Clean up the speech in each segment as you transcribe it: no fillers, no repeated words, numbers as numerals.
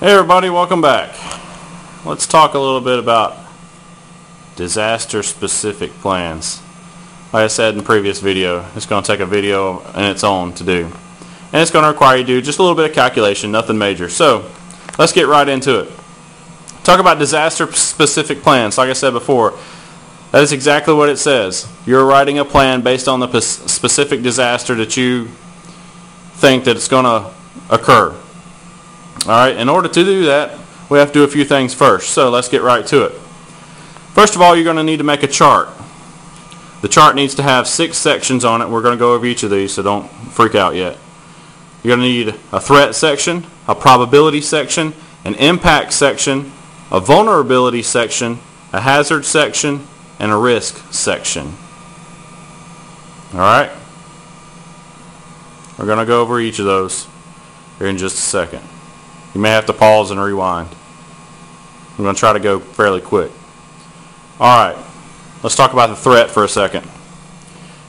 Hey everybody, welcome back. Let's talk a little bit about disaster-specific plans. Like I said in the previous video, it's going to take a video on its own to do. And it's going to require you to do just a little bit of calculation, nothing major. So, let's get right into it. Talk about disaster-specific plans. Like I said before, that is exactly what it says. You're writing a plan based on the specific disaster that you think that it's going to occur. Alright, in order to do that, we have to do a few things first. So let's get right to it. First of all, you're going to need to make a chart. The chart needs to have 6 sections on it. We're going to go over each of these, so don't freak out yet. You're going to need a threat section, a probability section, an impact section, a vulnerability section, a hazard section, and a risk section. Alright? We're going to go over each of those here in just a second. You may have to pause and rewind. I'm going to try to go fairly quick. Alright, let's talk about the threat for a second.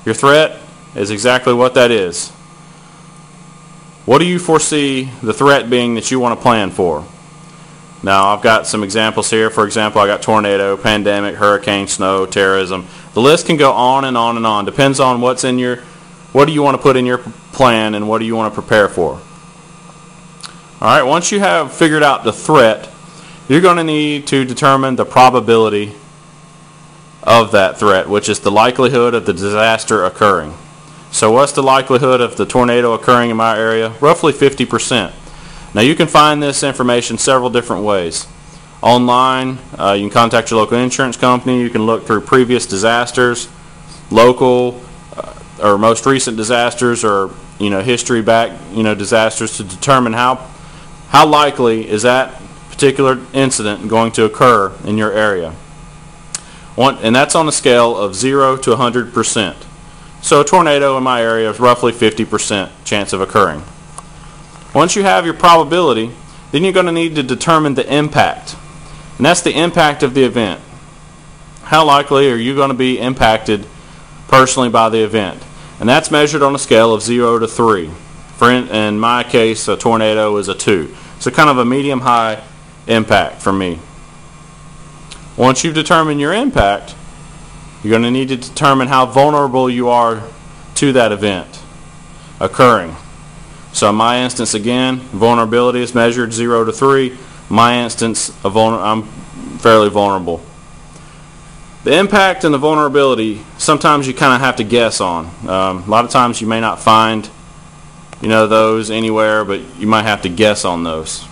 Your threat is exactly what that is. What do you foresee the threat being that you want to plan for? Now, I've got some examples here. For example, I got tornado, pandemic, hurricane, snow, terrorism. The list can go on and on and on. Depends on what do you want to put in your plan and what do you want to prepare for. Alright, once you have figured out the threat, you're going to need to determine the probability of that threat, which is the likelihood of the disaster occurring. So what's the likelihood of the tornado occurring in my area? Roughly 50%. Now you can find this information several different ways. Online, you can contact your local insurance company, you can look through previous disasters, local or most recent disasters, or history back disasters, to determine how likely is that particular incident going to occur in your area. And that's on a scale of 0 to 100%. So a tornado in my area is roughly 50% chance of occurring. Once you have your probability, then you're going to need to determine the impact. And that's the impact of the event. How likely are you going to be impacted personally by the event? And that's measured on a scale of 0 to 3. In my case, a tornado is a 2. So kind of a medium-high impact for me. Once you've determined your impact, you're going to need to determine how vulnerable you are to that event occurring. So in my instance, again, vulnerability is measured 0 to 3. My instance, I'm fairly vulnerable. The impact and the vulnerability, sometimes you kind of have to guess on. A lot of times you may not find those anywhere, but you might have to guess on those.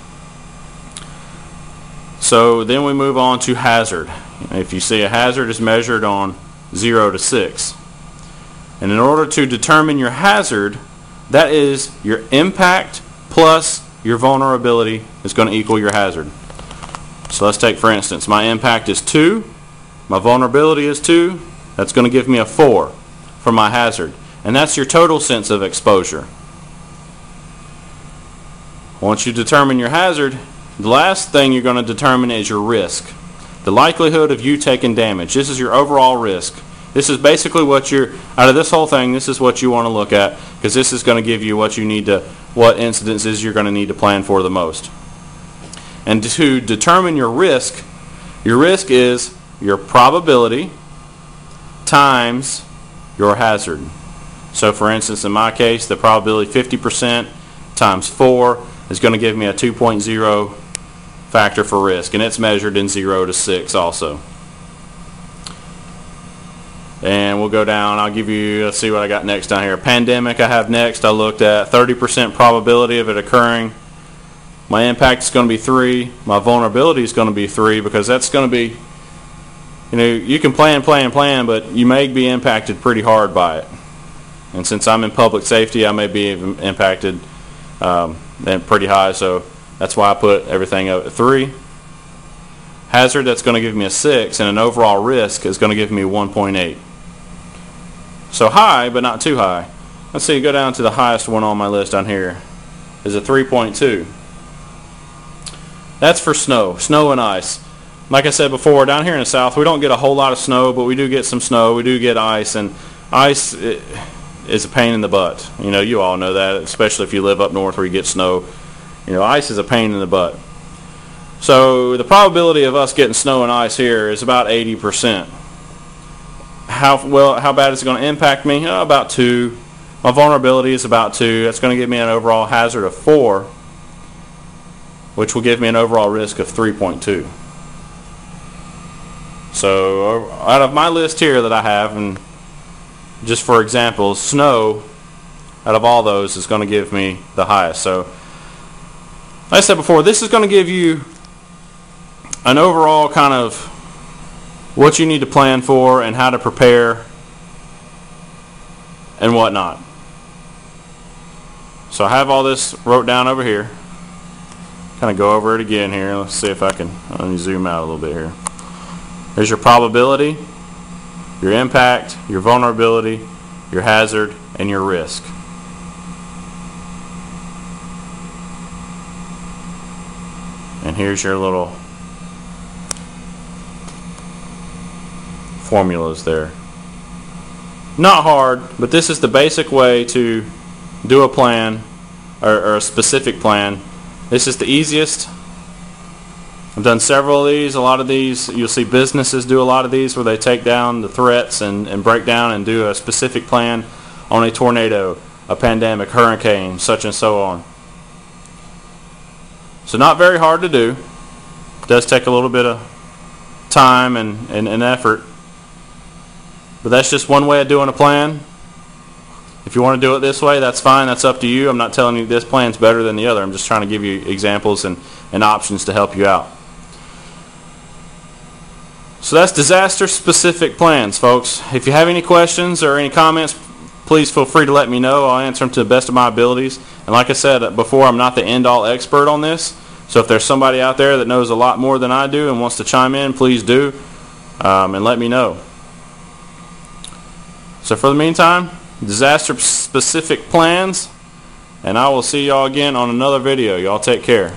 So then we move on to hazard. If you see, a hazard is measured on 0 to 6. And in order to determine your hazard, that is your impact plus your vulnerability is going to equal your hazard. So let's take, for instance, my impact is 2, my vulnerability is 2, that's going to give me a 4 for my hazard. And that's your total sense of exposure. Once you determine your hazard, the last thing you're going to determine is your risk. The likelihood of you taking damage. This is your overall risk. This is basically what out of this whole thing, this is what you want to look at, because this is going to give you what incidences you're going to need to plan for the most. And to determine your risk is your probability times your hazard. So for instance, in my case, the probability 50% times 4 is going to give me a 2.0 factor for risk, and it's measured in 0 to 6 also. And we'll go down. I'll give you, let's see what I got next down here. Pandemic I have next. I looked at 30% probability of it occurring. My impact is going to be 3. My vulnerability is going to be 3, because that's going to be, you can plan, but you may be impacted pretty hard by it. And since I'm in public safety, I may be impacted pretty high, so that's why I put everything up at 3. Hazard, that's going to give me a 6, and an overall risk is going to give me 1.8. So high, but not too high. Let's see, go down to the highest one on my list down here. Is a 3.2. That's for snow and ice. Like I said before, down here in the south, we don't get a whole lot of snow, but we do get some snow. We do get ice, and ice is a pain in the butt. You all know that, especially if you live up north where you get snow. Ice is a pain in the butt. So the probability of us getting snow and ice here is about 80%. How bad is it going to impact me? About 2. My vulnerability is about 2. That's going to give me an overall hazard of 4, which will give me an overall risk of 3.2. So out of my list here that I have, and just for example, snow, out of all those, is going to give me the highest. So like I said before, this is going to give you an overall kind of what you need to plan for and how to prepare and whatnot. So I have all this wrote down over here. Kind of go over it again here. Let's see if I can, let me zoom out a little bit here. There's your probability, your impact, your vulnerability, your hazard, and your risk. And here's your little formulas there. Not hard, but this is the basic way to do a plan, or a specific plan. This is the easiest. I've done several of these. A lot of these, you'll see businesses do a lot of these where they take down the threats and break down and do a specific plan on a tornado, a pandemic, hurricane, such and so on. So not very hard to do. It does take a little bit of time and effort. But that's just one way of doing a plan. If you want to do it this way, that's fine. That's up to you. I'm not telling you this plan's better than the other. I'm just trying to give you examples and options to help you out. So that's disaster-specific plans, folks. If you have any questions or any comments, please feel free to let me know. I'll answer them to the best of my abilities. And like I said before, I'm not the end-all expert on this. So if there's somebody out there that knows a lot more than I do and wants to chime in, please do, and let me know. So for the meantime, disaster-specific plans, and I will see y'all again on another video. Y'all take care.